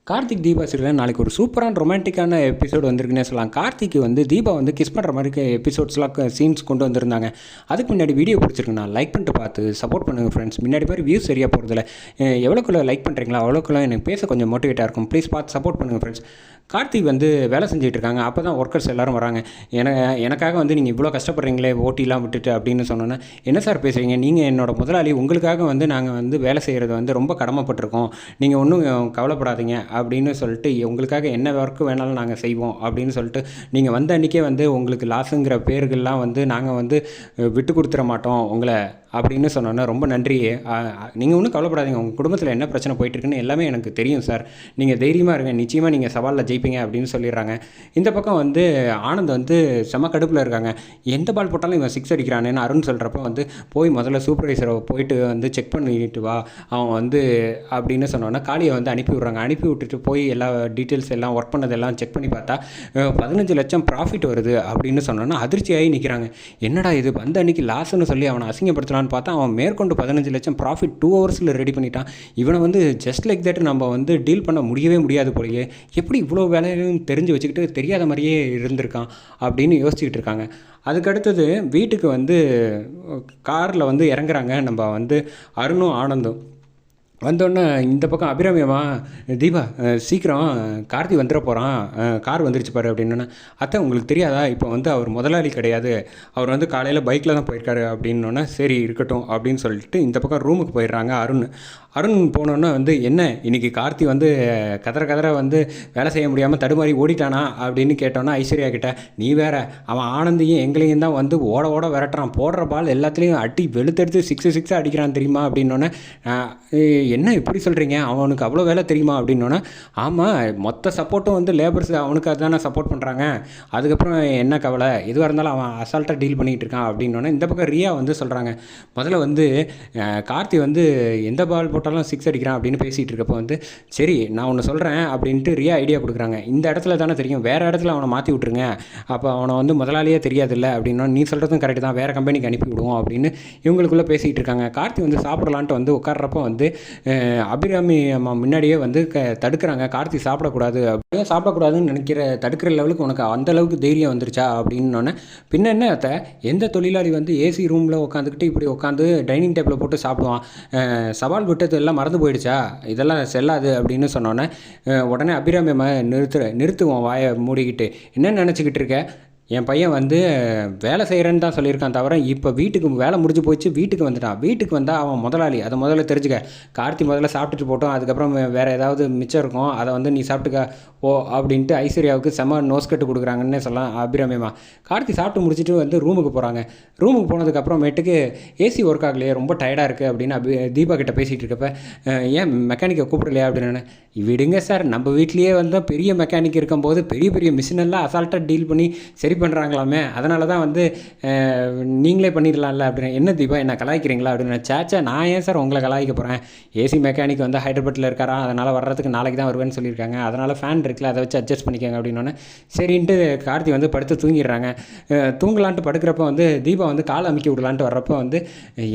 Karthik Deepa serial நாளைக்கு ஒரு சூப்பரான ரொமான்டிக்கான எபிசோடு வந்திருக்குன்னே சொல்லலாம். கார்த்திக் வந்து தீபா வந்து கிஸ் பண்ணுற மாதிரி எபிசோட்ஸ்லாம் சீன்ஸ் கொண்டு வந்திருந்தாங்க. அதுக்கு முன்னாடி வீடியோ பிடிச்சிருக்குண்ணா லைக் பண்ணிட்டு பார்த்து சப்போர்ட் பண்ணுங்கள் ஃப்ரெண்ட்ஸ். முன்னாடி பேர் வியூஸ் சரியாக போகிறதில்ல. எவ்வளோக்குள்ள லைக் பண்ணுறீங்களா அவ்வளோக்குள்ள எனக்கு பேச கொஞ்சம் மோட்டிவேட்டாக இருக்கும். ப்ளீஸ் பார்த்து சப்போர்ட் பண்ணுங்கள் ஃப்ரெண்ட்ஸ். கார்த்திக் வந்து வேலை செஞ்சுட்டு இருக்காங்க. அப்போ தான் ஒர்க்கர்ஸ் எல்லோரும் வராங்க. எனக்காக வந்து நீங்கள் இவ்வளோ கஷ்டப்படுறீங்களே ஓட்டிலாம் விட்டுட்டு அப்படின்னு சொன்னோன்னே, என்ன சார் பேசுகிறீங்க, நீங்கள் என்னோட முதலாளி, உங்களுக்காக வந்து நாங்கள் வந்து வேலை செய்கிறது வந்து ரொம்ப கடமைப்பட்டிருக்கோம், நீங்கள் ஒன்றும் கவலைப்படாதீங்க அப்படின்னு சொல்லிட்டு, உங்களுக்காக என்ன ஒர்க்கு வேணாலும் நாங்கள் செய்வோம் அப்படின்னு சொல்லிட்டு, நீங்கள் வந்த அன்றைக்கே வந்து உங்களுக்கு லாஸுங்கிற பேர்கள்லாம் வந்து நாங்கள் வந்து விட்டு கொடுத்துட மாட்டோம் உங்களை அப்படின்னு சொன்னோன்னே, ரொம்ப நன்றி, நீங்கள் ஒன்றும் கவலைப்படாதீங்க, உங்கள் குடும்பத்தில் என்ன பிரச்சனை போயிட்டுருக்குன்னு எல்லாமே எனக்கு தெரியும் சார், நீங்கள் தைரியமாக இருங்க, நிச்சயமாக நீங்கள் சவாலில் ஜெயிப்பீங்க அப்படின்னு சொல்லிடுறாங்க. இந்த பக்கம் வந்து ஆனந்த் வந்து செம கடுப்பில் இருக்காங்க. எந்த பால் போட்டாலும் இவன் சிக்ஸ் அடிக்கிறானேன்னு அருண் சொல்கிறப்ப வந்து, போய் முதல்ல சூப்பர்வைசரை போயிட்டு வந்து செக் பண்ணிட்டு வா அவன் வந்து அப்படின்னு சொன்னோன்னா, காளியை வந்து அனுப்பி விட்றாங்க. அனுப்பி விட்டுட்டு போய் எல்லா டீட்டெயில்ஸ் எல்லாம் ஒர்க் பண்ணதெல்லாம் செக் பண்ணி பார்த்தா 15 லட்சம் ப்ராஃபிட் வருது அப்படின்னு சொன்னோன்னா அதிர்ச்சியாகி நிற்கிறாங்க. என்னடா இது, வந்த அன்றைக்கி லாஸ்ன்னு சொல்லி அவனை அசிங்கப்படுத்தலாம் பார்த்தா அவன் மேற்கொண்டு 15 லட்சம் ப்ராஃபிட் 2 ஹவர்ஸில் ரெடி பண்ணிட்டான். இவனை வந்து ஜஸ்ட் லைக் தட் நம்ம வந்து டீல் பண்ண முடியவே முடியாது போலயே, எப்படி இவ்வளோ வேலையும் தெரிஞ்சு வச்சுக்கிட்டு தெரியாத மாதிரியே இருந்திருக்கான் அப்படின்னு யோசிச்சுக்கிட்டு இருக்காங்க. அதுக்கடுத்தது வீட்டுக்கு வந்து காரில் வந்து இறங்குறாங்க நம்ம வந்து அருணும் ஆனந்தும். வந்தோடனே இந்த பக்கம் அபிராமியம்மா, தீபா சீக்கிரம் கார்த்தி வந்துட போகிறான், கார் வந்துருச்சு பாரு அப்படின்னா, அத்தை உங்களுக்கு தெரியாதா, இப்போ வந்து அவர் முதலாளி கிடையாது, அவர் வந்து காலையில் பைக்கில் தான் போயிருக்காரு அப்படின்னோடனே, சரி இருக்கட்டும் அப்படின்னு சொல்லிட்டு இந்த பக்கம் ரூமுக்கு போயிடுறாங்க. அருண் போனோன்னே வந்து, என்ன இன்றைக்கி கார்த்தி வந்து கதற வந்து வேலை செய்ய முடியாமல் தடுமாறி ஓடிட்டானா அப்படின்னு கேட்டோன்னா, ஐஸ்வர்யா கிட்ட, நீ வேற, அவன் ஆனந்தையும் எங்களையும் தான் வந்து ஓட விரட்டுறான், போடுற பால் எல்லாத்துலேயும் அடி வெளுத்தெடுத்து 6 அடிக்கிறான் தெரியுமா அப்படின்னோடனே, என்ன இப்படி சொல்கிறீங்க, அவனுக்கு அவ்வளோ வேலை தெரியுமா அப்படின்னோன்னா, ஆமாம் மொத்த சப்போர்ட்டும் வந்து லேபர்ஸ் அவனுக்கு அதுதானே சப்போர்ட் பண்ணுறாங்க, அதுக்கப்புறம் என்ன கவலை, எதுவாக இருந்தாலும் அவன் அசால்ட்டாக டீல் பண்ணிகிட்டு இருக்கான் அப்படின்னோடனே, இந்த பக்கம் ரியா வந்து சொல்கிறாங்க, முதல்ல வந்து கார்த்தி வந்து எந்த பால் போட்டாலும் 6 அடிக்கிறான் அப்படின்னு பேசிகிட்டு இருக்கப்போ வந்து, சரி நான் ஒன்று சொல்கிறேன் அப்படின்ட்டு ரியா ஐடியா கொடுக்குறாங்க. இந்த இடத்துல தானே தெரியும், வேறு இடத்துல அவனை மாற்றி விட்ருங்க, அப்போ அவனை வந்து முதலாளியே தெரியாதில்ல அப்படின்னா, நீ சொல்கிறதும் கரெக்டு தான், வேறு கம்பெனிக்கு அனுப்பி விடுவோம் அப்படின்னு இவங்களுக்குள்ளே பேசிகிட்டு இருக்காங்க. கார்த்தி வந்து சாப்பிடலான்ட்டு வந்து உட்கார்றப்போ வந்து அபிராமி அம்மா முன்னாடியே வந்து தடுக்கிறாங்க, கார்த்தி சாப்பிடக்கூடாது, அப்படியே சாப்பிடக்கூடாதுன்னு தடுக்கிற லெவலுக்கு உனக்கு அந்த அளவுக்கு தைரியம் வந்துருச்சா அப்படின்னோடனே, பின்ன என்ன அத்தை, எந்த தொழிலாளி வந்து ஏசி ரூமில் உட்காந்துக்கிட்டு இப்படி உட்காந்து டைனிங் டேபிளில் போட்டு சாப்பிடுவான், சவால் விட்டது எல்லாம் மறந்து போயிடுச்சா, இதெல்லாம் செல்லாது அப்படின்னு சொன்னோன்னே, உடனே அபிராமி அம்மா நிறுத்துவோம் வாயை மூடிக்கிட்டு, என்ன நினச்சிக்கிட்டு இருக்க, என் பையன் வந்து வேலை செய்கிறேன்னு தான் சொல்லியிருக்கான் தவிர, இப்போ வீட்டுக்கு வேலை முடிஞ்சு போச்சு, வீட்டுக்கு வந்துட்டான், வீட்டுக்கு வந்தால் அவன் முதலாளி, அதை முதல்ல தெரிஞ்சுக்க, கார்த்தி முதல்ல சாப்பிட்டுட்டு போட்டோம், அதுக்கப்புறம் வேறு ஏதாவது மிச்சம் இருக்கும் அதை வந்து நீ சாப்பிட்டுக்க ஓ அப்படின்ட்டு ஐஸ்வர்யாவுக்கு செம நோஸ்கட்டு கொடுக்குறாங்கன்னே சொல்லலாம். அபிராமியம்மா கார்த்தி சாப்பிட்டு முடிச்சுட்டு வந்து ரூமுக்கு போகிறாங்க. ரூமுக்கு போனதுக்கப்புறமேட்டுக்கு ஏசி ஒர்க் ஆகலையே, ரொம்ப டயர்டாக இருக்குது அப்படின்னு தீபா கிட்ட பேசிகிட்டு இருக்கப்ப, ஏன் மெக்கானிக்கை கூப்பிடலையா அப்படின்னு, விடுங்க சார், நம்ம வீட்லேயே வந்து பெரிய மெக்கானிக் இருக்கும்போது பெரிய பெரிய மிஷினெல்லாம் அசால்ட்டாக டீல் பண்ணி சரி பண்ணுறாங்களாமே, அதனால தான் வந்து நீங்களே பண்ணிடலாம்ல அப்படின்னு. என்ன தீபா என்ன கலாய்க்கிறீங்களா அப்படின்னு. சேச்சா நான் ஏன் சார் உங்களை கலாய்க்க போகிறேன், ஏசி மெக்கானிக் வந்து ஹைதராபாத்தில் இருக்காரா, அதனால் வர்றதுக்கு நாளைக்கு தான் வருவேன்னு சொல்லியிருக்காங்க, அதனால் ஃபேன் இருக்குல்ல அதை வச்சு அட்ஜஸ்ட் பண்ணிக்கோங்க அப்படின்னோடனே, சரின்ட்டு கார்த்தி வந்து படுத்து தூங்கிடுறாங்க. தூங்கலான்ட்டு படுக்கிறப்ப வந்து தீபா வந்து காலை அமுக்கி விடலான்ட்டு வர்றப்போ வந்து,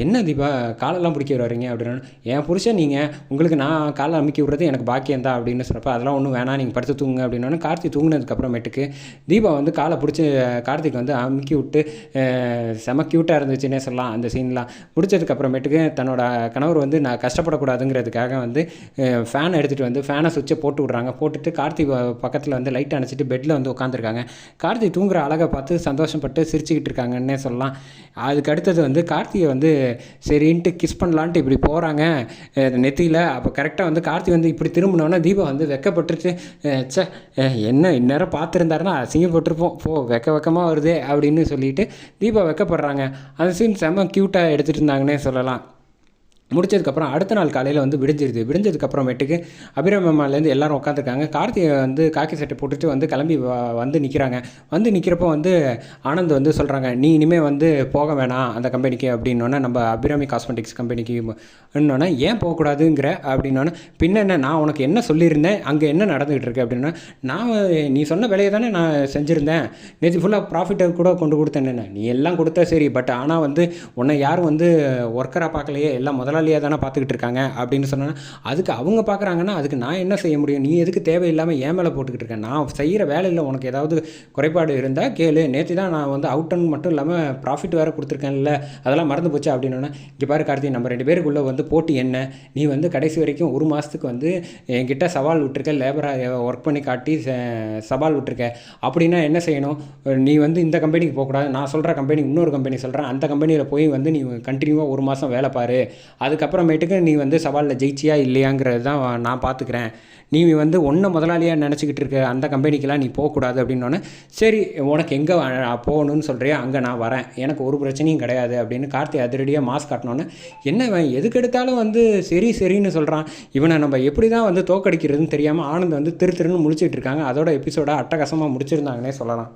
என்ன தீபா காலெல்லாம் பிடிக்க வரீங்க அப்படின்னு, என் புருஷன் நீங்கள், உங்களுக்கு நான் காலை அமுக்கி விடுறது எனக்கு பாக்கியம் தான் அப்படின்னு சொல்கிறப்ப, அதெல்லாம் ஒன்றும் வேணாம் நீங்கள் படுத்து தூங்குங்க அப்படின்னோடனே, கார்த்தி தூங்கினதுக்கப்புறமேட்டுக்கு தீபா வந்து காலை பிடிச்சி கார்த்திக் வந்து அமுக்கி விட்டு செம க்யூட்டாக இருந்துச்சுன்னே சொல்லலாம். அந்த சீன்லாம் முடிச்சதுக்கப்புறமேட்டுக்கு தன்னோட கணவர் வந்து நான் கஷ்டப்படக்கூடாதுங்கிறதுக்காக வந்து ஃபேன் எடுத்துகிட்டு வந்து ஃபேனை சுவிட்சை போட்டு விட்றாங்க. போட்டுட்டு கார்த்திக் பக்கத்தில் வந்து லைட் அணைச்சிட்டு பெட்டில் வந்து உட்காந்துருக்காங்க. கார்த்திக் தூங்குற அழகை பார்த்து சந்தோஷப்பட்டு சிரிச்சுக்கிட்டு இருக்காங்கன்னே சொல்லலாம். அதுக்கு அடுத்தது வந்து கார்த்திகை வந்து சரின்ட்டு கிஸ் பண்ணலான்ட்டு இப்படி போகிறாங்க நெத்தியில். அப்போ கரெக்டாக வந்து கார்த்திக் வந்து இப்படி திரும்பினோன்னா தீபா வந்து வெக்கப்பட்டுருச்சு. சே என்ன இந்நேரம் பார்த்துருந்தாருன்னா அசிங்கப்பட்டிருப்போம், வெக்கமாக வருதே அப்படின்னு சொல்லிட்டு தீபா வெக்கப்படுறாங்க. அந்த சீன் செம்ம க்யூட்டாக எடுத்துகிட்டு இருந்தாங்கன்னே சொல்லலாம். முடிச்சதுக்கப்புறம் அடுத்த நாள் காலையில் வந்து விடிஞ்சதுக்கப்புறமேட்டுக்கு அபிராமம்மாலேருந்து எல்லோரும் உட்காந்துருக்காங்க. கார்த்திகை வந்து காக்கி சட்டை போட்டுட்டு வந்து கிளம்பி வந்து நிற்கிறாங்க. வந்து நிற்கிறப்போ வந்து ஆனந்த் வந்து சொல்கிறாங்க, நீ இனிமேல் வந்து போக வேணாம் அந்த கம்பெனிக்கு அப்படின்னோடனே, நம்ம அபிராமி காஸ்மெட்டிக்ஸ் கம்பெனிக்கு இன்னொன்னே, ஏன் போகக்கூடாதுங்கிற அப்படின்னோடனே, பின்ன என்ன நான் உனக்கு என்ன சொல்லியிருந்தேன், அங்கே என்ன நடந்துகிட்டு இருக்கு அப்படின்னா, நான் நீ சொன்ன வேலையை தானே நான் செஞ்சுருந்தேன், நேற்று ஃபுல்லாக ப்ராஃபிட்டை கூட கொண்டு கொடுத்தேன், நீ எல்லாம் கொடுத்தா சரி, பட் ஆனால் வந்து உன்னை யாரும் வந்து ஒர்க்கராக பார்க்கலையே, எல்லாம் முதல்ல முதலாளியாக தானே பார்த்துக்கிட்டு இருக்காங்க அப்படின்னு சொன்னேன்னா, அதுக்கு அவங்க பார்க்குறாங்கன்னா அதுக்கு நான் என்ன செய்ய முடியும்? நீ எதுக்கு தேவையில்லாமல் ஏன் மேலே போட்டுக்கிட்டு இருக்கேன்? நான் செய்கிற வேலையில் உனக்கு ஏதாவது குறைபாடு இருந்தால் கேளு. நேற்று தான் நான் வந்து அவுட்டன் மட்டும் இல்லாமல் ப்ராஃபிட் வேறு கொடுத்துருக்கேன்ல, அதெல்லாம் மறந்து போச்சு அப்படின்னோன்னே, இங்கே பாரு கார்த்தி, நம்ம 2 பேருக்குள்ளே வந்து போட்டி என்ன? நீ வந்து கடைசி வரைக்கும் 1 மாதத்துக்கு வந்து என்கிட்ட சவால் விட்டுருக்க, லேபராக ஒர்க் பண்ணி காட்டி சவால் விட்டுருக்க. அப்படின்னா என்ன செய்யணும்? நீ வந்து இந்த கம்பெனிக்கு போகக்கூடாது, நான் சொல்கிற கம்பெனி இன்னொரு கம்பெனி சொல்கிறேன், அந்த கம்பெனியில் போய் வந்து நீ கண்டினியூவாக 1 மாதம் வேலை பாரு. அதுக்கப்புறமேட்டுக்கு நீ வந்து சவாலில் ஜெயிச்சியா இல்லையாங்கிறது தான் நான் பார்த்துக்கிறேன். நீ வந்து ஒன்றை முதலாளியாக நினச்சிக்கிட்டு இருக்க அந்த கம்பெனிக்கெலாம் நீ போகக்கூடாது அப்படின்னோடனே, சரி உனக்கு எங்கே போகணும்னு சொல்கிறியா அங்கே நான் வரேன், எனக்கு ஒரு பிரச்சனையும் கிடையாது அப்படின்னு கார்த்தி அதிரடியாக மாஸ் காட்டினோன்னே, என்ன எதுக்கு எடுத்தாலும் வந்து சரி சரின்னு சொல்கிறான், இவனை நம்ம எப்படி தான் வந்து தோக்கடிக்கிறதுன்னு தெரியாமல் ஆனந்த் வந்து திருன்னு முழிச்சிட்டு இருக்காங்க. அதோட எபிசோட அட்டகாசமாக முடிச்சிருந்தாங்கன்னே சொல்லலாம்.